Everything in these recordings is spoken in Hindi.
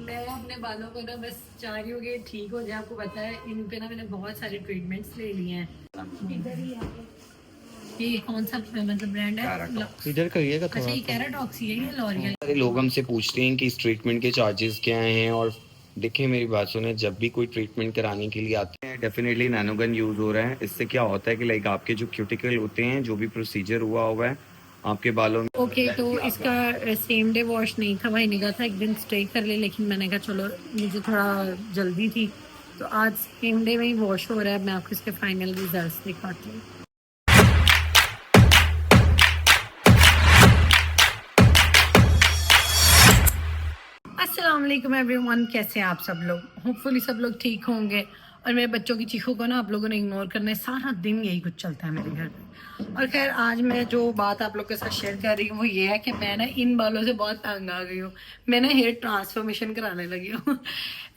मैं अपने बालों को ना बस चाह रही हूँ कि ठीक हो जाए। आपको पता है इन पे ना मैंने बहुत सारे ट्रीटमेंट्स ले लिए हैं। इधर ही ये कौन सा मतलब ब्रांड है? इधर करिएगा अच्छा थोड़ा ये सा। कैराटॉक्सी है, ये लॉरियल। सारे लोग हमसे पूछते हैं कि इस ट्रीटमेंट के चार्जेस क्या हैं, और देखिए मेरी बात सुने, जब भी कोई ट्रीटमेंट कराने के लिए आते हैं डेफिनेटली नैनोगन यूज़ हो रहा है। इससे क्या होता है कि लाइक आपके जो क्यूटिकल होते हैं, जो भी प्रोसीजर हुआ है आपके बालों में। ओके तो इसका सेम डे वॉश नहीं था, भाई ने कहा था एक दिन स्टे कर ले, लेकिन मैंने कहा चलो मुझे थोड़ा जल्दी थी तो आज सेम डे में ही वॉश हो रहा है। मैं आपको इसके फाइनल रिजल्ट्स दिखाती हूँ। अस्सलाम वालेकुम एवरीवन, कैसे हैं आप सब लोग? होपफुली सब लोग ठीक होंगे। और मेरे बच्चों की चीखों को ना आप लोगों ने इग्नोर करना है, सारा दिन यही कुछ चलता है मेरे घर में। और खैर आज मैं जो बात आप लोग के साथ शेयर कर रही हूँ वो ये है कि मैं ना इन बालों से बहुत तंग आ गई हूँ। मैं ना हेयर ट्रांसफॉर्मेशन कराने लगी हूँ।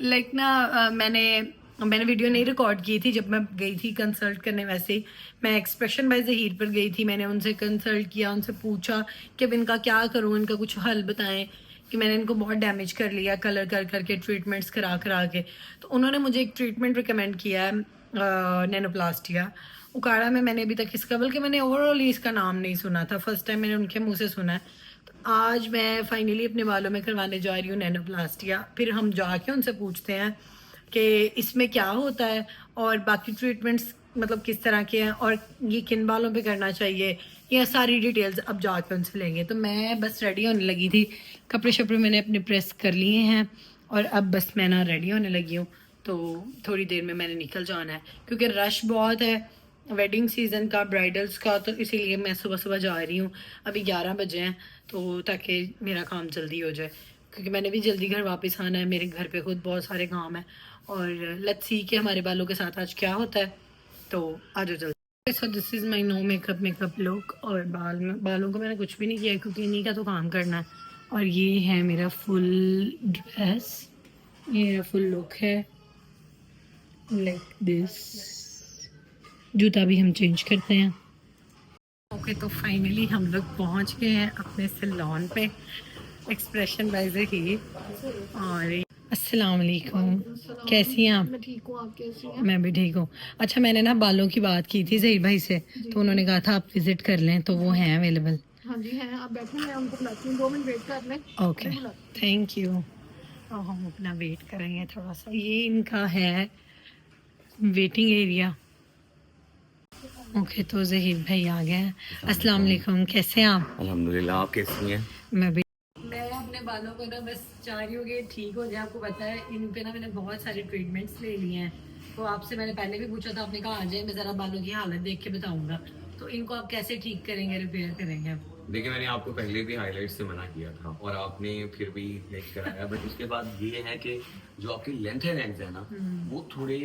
लाइक ना मैंने वीडियो नहीं रिकॉर्ड की थी जब मैं गई थी कंसल्ट करने। वैसे ही मैं एक्सप्रेशन बाय ज़हीर पर गई थी, मैंने उनसे कंसल्ट किया, उनसे पूछा कि अब इनका क्या करूँ, इनका कुछ हल बताएं कि मैंने इनको बहुत डैमेज कर लिया कलर कर करके, ट्रीटमेंट्स करा करा के। तो उन्होंने मुझे एक ट्रीटमेंट रिकमेंड किया है, नैनोप्लास्टिया उकाड़ा में। मैंने अभी तक इसका, बल्कि मैंने ओवरऑल इसका नाम नहीं सुना था, फर्स्ट टाइम मैंने उनके मुंह से सुना है। तो आज मैं फाइनली अपने बालों में करवाने जा रही हूँ नैनोप्लास्टिया। फिर हम जाके उनसे पूछते हैं कि इसमें क्या होता है और बाकी ट्रीटमेंट्स मतलब किस तरह के हैं और ये किन बालों पे करना चाहिए, ये सारी डिटेल्स अब जाके उनसे लेंगे। तो मैं बस रेडी होने लगी थी, कपड़े शपड़े मैंने अपने प्रेस कर लिए हैं और अब बस मैं ना रेडी होने लगी हूँ। तो थोड़ी देर में मैंने निकल जाना है क्योंकि रश बहुत है वेडिंग सीज़न का, ब्राइडल्स का, तो इसीलिए मैं सुबह सुबह जा रही हूँ। अभी 11 बजे हैं तो ताकि मेरा काम जल्दी हो जाए, क्योंकि मैंने भी जल्दी घर वापस आना है। मेरे घर पे खुद बहुत सारे काम हैं और लेट्स सी कि हमारे बालों के साथ आज क्या होता है। तो आ जाओ जल्दी। So this is my no makeup look. और बालों को मैंने कुछ भी नहीं किया क्योंकि इन्हीं का तो काम करना है। और ये है मेरा फुल ड्रेस, ये मेरा फुल लुक है लाइक दिस। जूता भी हम चेंज करते हैं। ओके तो फाइनली हम लोग पहुंच गए हैं अपने सैलून पे, एक्सप्रेशन बाय ज़हीर। और अस्सलाम वालेकुम, कैसी हैं आप? मैं ठीक हूँ, आप कैसी हैं? मैं भी ठीक हूँ। अच्छा मैंने ना बालों की बात की थी ज़हीर भाई से, तो उन्होंने कहा था आप विजिट कर लें, तो वो हैं अवेलेबल? हाँ जी हैं, आप बैठे, मैं उनको बुलाती हूँ, 2 मिनट वेट कर लें। Okay thank you. और हम अपना वेट करेंगे थोड़ा सा। ये इनका है वेटिंग एरिया। ओके तो ज़हीर भाई आ गए हैं। अस्सलाम वालेकुम, कैसे हैं आप? अल्हम्दुलिल्लाह, आप कैसी हैं? मैं भी। मैं अपने बालों को ना बस चाह रही हूँ कि ठीक हो जाए। आपको पता है इन पे ना मैंने बहुत सारे ट्रीटमेंट्स ले लिए हैं। तो आपसे मैंने पहले भी पूछा था, आपने कहा आ जाए, मैं ज़रा बालों की हालत देख के बताऊंगा। तो इनको आप कैसे ठीक करेंगे, रिपेयर करेंगे आप? देखिए, मैंने आपको पहले भी हाईलाइट से मना किया था और आपने फिर भी नहीं कराया, बट उसके बाद ये है कि जो आपकी लेंथ है, लेंस है ना, वो थोड़े,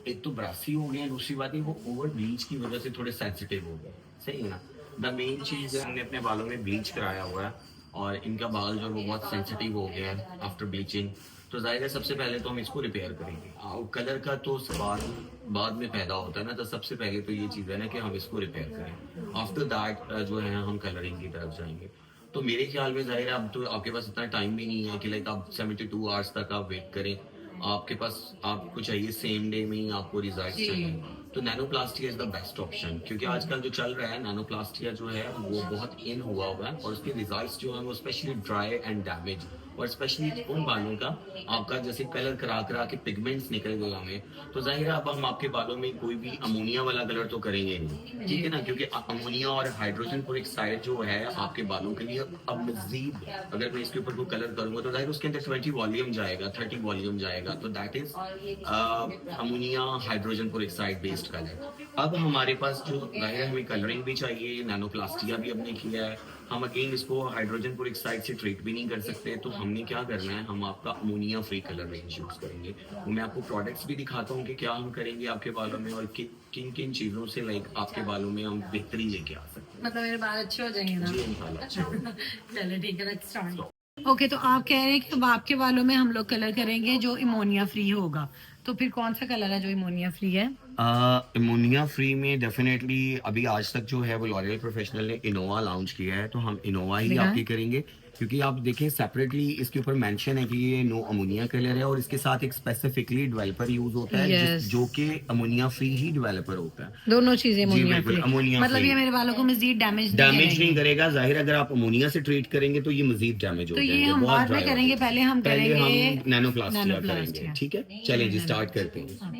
एक तो ब्रासी हो गए हैं, दूसरी बात है वो ओवर ब्लीच की वजह से थोड़े सेंसिटिव हो गए। सही है ना? द मेन चीज़ है, हमने अपने बालों में ब्लीच कराया हुआ है और इनका बाल जो है वो बहुत सेंसिटिव हो गया है आफ्टर ब्लीचिंग। तो जाहिर है सबसे पहले तो हम इसको रिपेयर करेंगे। कलर का तो सवाल बाद में पैदा होता है ना, तो सबसे पहले तो ये चीज़ है ना कि हम इसको रिपेयर करें। आफ्टर दैट जो है हम कलरिंग की तरफ जाएंगे। तो मेरे ख्याल में जाहिर है अब तो आपके पास इतना टाइम भी नहीं है कि लाइक आप 72 आवर्स तक आप वेट करें। आपके पास आपको चाहिए सेम डे में ही आपको रिजल्ट चाहिए। तो nanoplastia is the best option, क्योंकि आजकल जो चल रहा है नैनोप्लास्टिया जो है वो बहुत इन हुआ हुआ है और उसके रिजल्ट्स जो हैं वो स्पेशली ड्राई एंड डैमेज, और स्पेशली उन बालों का आपका जैसे कलर करा करा के पिगमेंट्स निकल गए हमें। तो जाहिर है अब हम आपके बालों में कोई भी अमोनिया वाला कलर तो करेंगे नहीं, ठीक है ना, क्योंकि अमोनिया और हाइड्रोजन पेरोक्साइड जो है आपके बालों के लिए अब मजीद, अगर मैं इसके ऊपर कोई कलर करूंगा तो जाहिर उसके अंदर 20 वॉल्यूम जाएगा, 30 वॉल्यूम जाएगा, तो that is ammonia hydrogen peroxide based colour. अब हमारे पास जो जाहिर है हमें कलरिंग भी चाहिए, नैनोप्लास्टिया भी हमने किया है, हम अगेन इसको हाइड्रोजन पेरोक्साइड से ट्रीट भी नहीं कर सकते। तो हमने क्या करना है, हम आपका ammonia free colour range use करेंगे। वो मैं आपको प्रोडक्ट्स भी दिखाता हूँ कि क्या हम करेंगे आपके बालों में और किन किन चीज़ों से लाइक आपके बालों में हम बेहतरी लेके आ सकते हैं। मतलब मेरे बाल अच्छे हो जाएंगे ना? जी इंशाल्लाह अच्छे होंगे। चलो ठीक है, लेट्स स्टार्ट। ओके तो आप कह रहे हैं कि अब आपके बालों में हम लोग कलर करेंगे जो इमोनिया फ्री होगा। तो फिर कौन सा कलर है जो इमोनिया फ्री है? अमोनिया फ्री में डेफिनेटली अभी आज तक जो है वो लॉरियल प्रोफेशनल ने इनोवा लॉन्च किया है, तो हम इनोवा ही दिखाएं? आपकी करेंगे। क्योंकि आप देखें सेपरेटली इसके ऊपर मेंशन है कि ये नो अमोनिया कलर है, और इसके साथ एक स्पेसिफिकली डेवलपर यूज होता है यस, जो कि अमोनिया फ्री ही डेवलपर होता है। दोनों चीजें जी अमोनिया बिल्कुल, फ्री। अमोनिया मतलब फ्री ये मेरे बालों को मजीद डैमेज नहीं डैमेज नहीं करेंगे। करेगा। जाहिर अगर आप अमोनिया से ट्रीट करेंगे तो ये मजीद डैमेज तो हो ये जाएंगे, हम बहुत बाद में ड्राई हो करेंगे, जाएंगे। पहले हम पहले करेंगे हम नैनोप्लास्टिया करेंगे, नैनोप्लास्टिया। ठीक है, चलें जी स्टार्ट करते हैं। हाँ।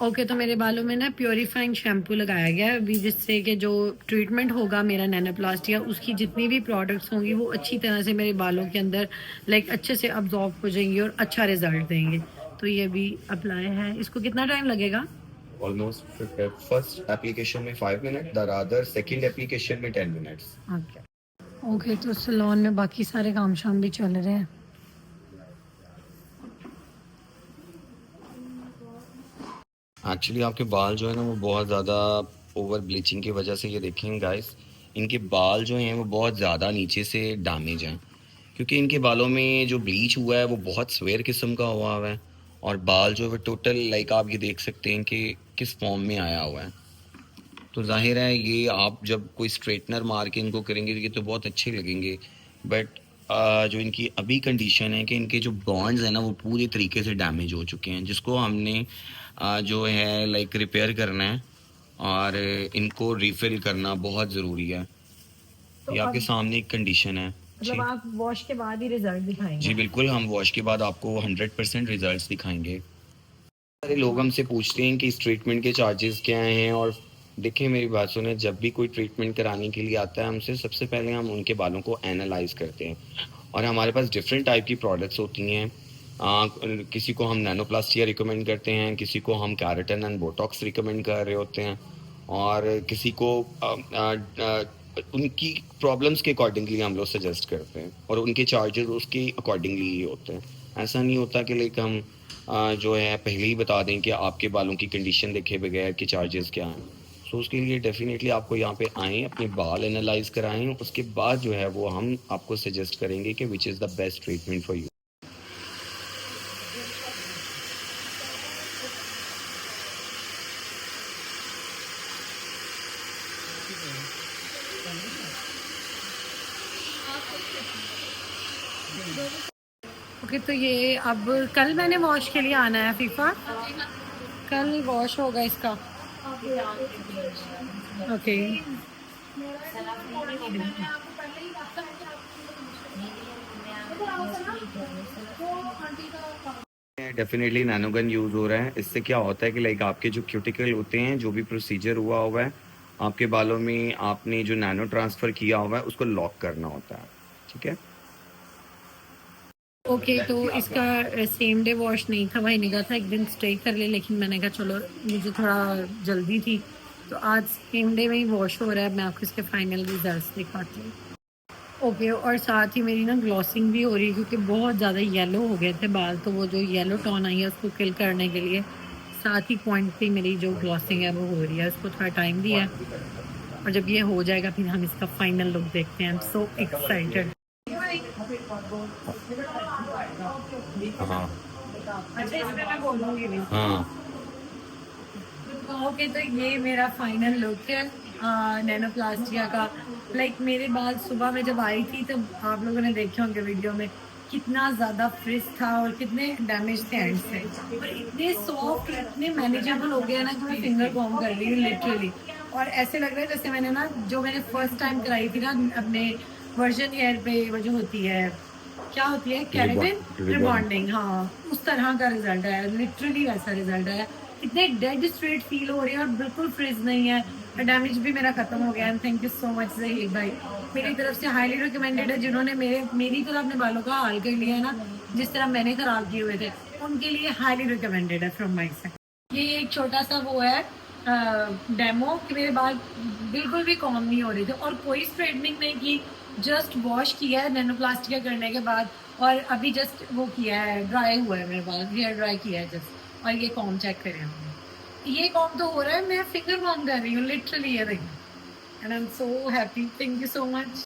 ओके, तो मेरे बालों में ना प्योरीफाइंग शैम्पू लगाया गया है अभी, जिससे कि जो ट्रीटमेंट होगा मेरा नैनोप्लास्टिया, उसकी जितनी भी प्रोडक्ट्स होंगी वो अच्छी तरह से मेरे बालों के अंदर लाइक अच्छे से अब्जॉर्ब हो जाएंगी और अच्छा रिजल्ट देंगे। तो ये भी अप्लाई है। इसको कितना टाइम लगेगा? ऑलमोस्ट फर्स्ट एप्लीकेशन में 5 minute, the other second application में 10 मिनट्स। ओके। ओके, तो सैलून में बाकी सारे काम शाम भी चल रहे हैं। एक्चुअली आपके बाल जो है ना वो बहुत ज़्यादा ओवर ब्लीचिंग की वजह से, ये देखें गाइस, इनके बाल जो हैं वो बहुत ज़्यादा नीचे से डैमेज हैं, क्योंकि इनके बालों में जो ब्लीच हुआ है वो बहुत स्वेयर किस्म का हुआ है, और बाल जो है वो टोटल लाइक आप ये देख सकते हैं कि किस फॉर्म में आया हुआ है। तो जाहिर है ये आप जब कोई स्ट्रेटनर मार के इनको करेंगे तो ये तो बहुत अच्छे लगेंगे, बट जो इनकी अभी कंडीशन है कि इनके जो बॉन्ड्स हैं ना वो पूरी तरीके से डैमेज हो चुके हैं, जिसको हमने जो है लाइक रिपेयर करना है, और इनको रिफिल करना बहुत ज़रूरी है। तो ये आपके अब सामने एक कंडीशन है मतलब जी। आप वॉश के बाद ही रिजल्ट दिखाएंगे? जी बिल्कुल, हम वॉश के बाद आपको 100% रिजल्ट्स दिखाएंगे। सारे लोग हमसे पूछते हैं कि इस ट्रीटमेंट के चार्जेस क्या हैं, और देखिए मेरी बात सुने, जब भी कोई ट्रीटमेंट कराने के लिए आता है हमसे, सबसे पहले हम उनके बालों को एनालाइज करते हैं, और हमारे पास डिफरेंट टाइप की प्रोडक्ट्स होती हैं। किसी को हम नैनोप्लास्टिया रिकमेंड करते हैं, किसी को हम कैराटिन एंड बोटॉक्स रिकमेंड कर रहे होते हैं, और किसी को उनकी प्रॉब्लम्स के अकॉर्डिंगली हम लोग सजेस्ट करते हैं, और उनके चार्जेस उसके अकॉर्डिंगली ही होते हैं। ऐसा नहीं होता कि लाइक हम जो है पहले ही बता दें कि आपके बालों की कंडीशन देखे बगैर कि चार्जेस क्या हैं। सो उसके लिए डेफिनेटली आपको यहाँ पे आएँ, अपने बाल एनालाइज कराएं, उसके बाद जो है वो हम आपको सजेस्ट करेंगे कि which is the best treatment for you. Okay, तो ये अब कल मैंने वॉश के लिए आना है फीफा, कल वॉश होगा इसका। ओके। डेफिनेटली नैनोगन यूज़ हो रहा है। इससे क्या होता है कि लाइक आपके जो क्यूटिकल होते हैं, जो भी प्रोसीजर हुआ है आपके बालों में, आपने जो नैनो ट्रांसफ़र किया हुआ है उसको लॉक करना होता है, ठीक है। ओके, तो इसका सेम डे वॉश नहीं था, भाई ने कहा था एक दिन स्टे कर ले, लेकिन मैंने कहा चलो मुझे थोड़ा जल्दी थी, तो आज सेम डे में ही वॉश हो रहा है। मैं आपको इसके फाइनल रिजल्ट्स दिखाती हूँ। ओके, और साथ ही मेरी ना ग्लॉसिंग भी हो रही है, क्योंकि बहुत ज़्यादा येलो हो गए थे बाल, तो वो जो येलो टोन आई है उसको किल करने के लिए साथ ही पॉइंट पे मेरी जो ग्लॉसिंग है वो हो रही है। उसको थोड़ा टाइम दिया है, और जब ये हो जाएगा फिर हम इसका फाइनल लुक देखते हैं। I am so excited. हाँ अच्छा, इसमें मैं बोलूँगी नहीं। हाँ। ओके, तो ये मेरा फाइनल लुक है नैनोप्लास्टिया का। लाइक मेरे बाल सुबह में जब आई थी तब आप लोगों ने देखे होंगे वीडियो में, कितना ज़्यादा फ्रिज था और कितने डैमेज थे एंड से, और इतने सॉफ्ट, इतने मैनेजेबल हो गया ना कि मैं फिंगर कॉम कर रही हूँ लिटरली। और ऐसे लग रहा है जैसे मैंने ना, जो मैंने फर्स्ट टाइम कराई थी ना अपने वर्जन हेयर पे, वो जो होती है, क्या होती है, केराटिन रिबॉन्डिंग, हाँ, उस तरह का रिजल्ट आया, लिटरली वैसा रिजल्ट आया। इतने डेड स्ट्रेट फील हो रही है और बिल्कुल फ्रिज नहीं है, और डैमेज भी मेरा खत्म हो गया है। Thank you so much Zaheer भाई, मेरी तरफ से हाईली रिकमेंडेड है। जिन्होंने मेरी तरह अपने बालों का हाल कर लिया है ना, जिस तरह मैंने खराब किए हुए थे, उनके लिए हाईली रिकमेंडेड है फ्रॉम माई साइड। ये एक छोटा सा वो है डेमो कि मेरे बाल बिल्कुल भी कॉम नहीं हो रहे थे, और कोई स्ट्रेटनिंग नहीं की, जस्ट वॉश किया है नैनोप्लास्टिया करने के बाद, और अभी जस्ट वो किया है, ड्राई हुआ है मेरे बाल, हेयर ड्राई किया है जस्ट। और ये कॉम चेक करें आपने, ये कॉम तो हो रहा है, मैं फिंगर कॉम कर रही हूँ लिटरली, ये देखिए, and I am so happy, thank you so much.